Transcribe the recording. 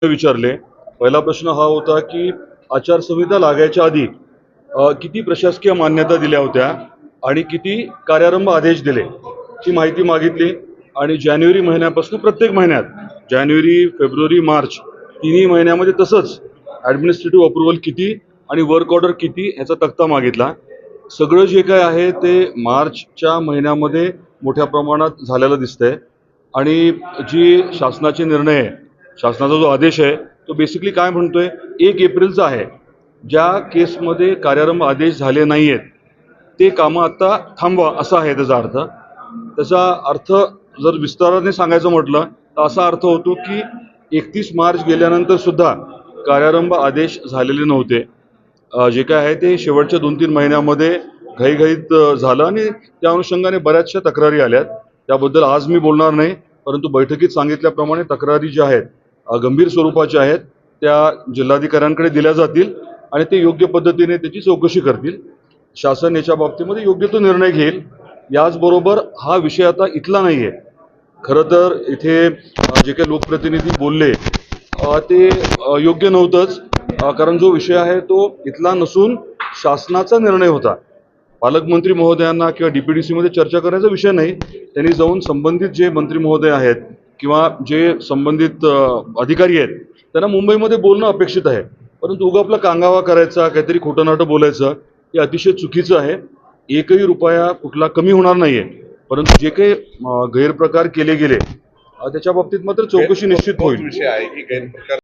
विचारले। पहिला प्रश्न हा होता की आचारसंहिता लागायच्या आधी किती प्रशासकीय मान्यता दिल्या होत्या आणि किती कार्यारंभ आदेश दिले, ची माहिती मागितली। आणि जानेवारी महिन्यापासून प्रत्येक महिन्यात जानेवारी, फेब्रुवारी, मार्च तिन्ही महिन्यामध्ये तसंच ॲडमिनिस्ट्रेटिव्ह अप्रूव्हल किती आणि वर्क ऑर्डर किती ह्याचा तक्ता मागितला। सगळं जे काय आहे ते मार्चच्या महिन्यामध्ये मोठ्या प्रमाणात झालेलं दिसतंय। आणि जी शासनाचे निर्णय आहे, शासनाचा जो आदेश आहे तो बेसिकली काय म्हणतोय, 1 एप्रिलचा आहे। ज्या केसमध्ये कार्यारंभ आदेश झाले नाही आहेत ते कामं आता थांबवा असा आहे त्याचा अर्थ। त्याचा अर्थ जर विस्ताराने सांगायचं म्हटलं तर असा अर्थ होतो की 31 मार्च गेल्यानंतर सुद्धा कार्यारंभ आदेश झालेले नव्हते। जे काय आहे ते शेवटच्या 2-3 महिन्यामध्ये घाईघाईत झालं आणि त्या अनुषंगाने बऱ्याचशा तक्रारी आल्यात। त्याबद्दल आज मी बोलणार नाही, परंतु बैठकीत सांगितल्याप्रमाणे तक्रारी ज्या आहेत गंभीर स्वरूपाच्या आहेत त्या जिल्हाधिकाऱ्यांकडे दिल्या जातील आणि ते योग्य पद्धतीने त्याची चौकशी करतील। शासन याच्या बाबतीमध्ये योग्य तो निर्णय घेईल। याचबरोबर हा विषय आता इथला नाही आहे। खरं तर इथे जे काही लोकप्रतिनिधी बोलले ते योग्य नव्हतंच, कारण जो विषय आहे तो इथला नसून शासनाचा निर्णय होता। पालकमंत्री महोदयांना किंवा DPDC मध्ये चर्चा करण्याचा विषय नाही। त्यांनी जाऊन संबंधित जे मंत्री महोदय आहेत किंवा जे संबंधित अधिकारी आहेत त्यांना मुंबईमध्ये बोलणं अपेक्षित आहे। परंतु उगा आपला कांगावा करायचा, काहीतरी खोटं नाटं बोलायचं हे अतिशय चुकीचं आहे। एकही रुपया कुठला कमी होणार नाहीये, परंतु जे काही गैरप्रकार केले गेले त्याच्या बाबतीत मात्र चौकशी निश्चित होईल।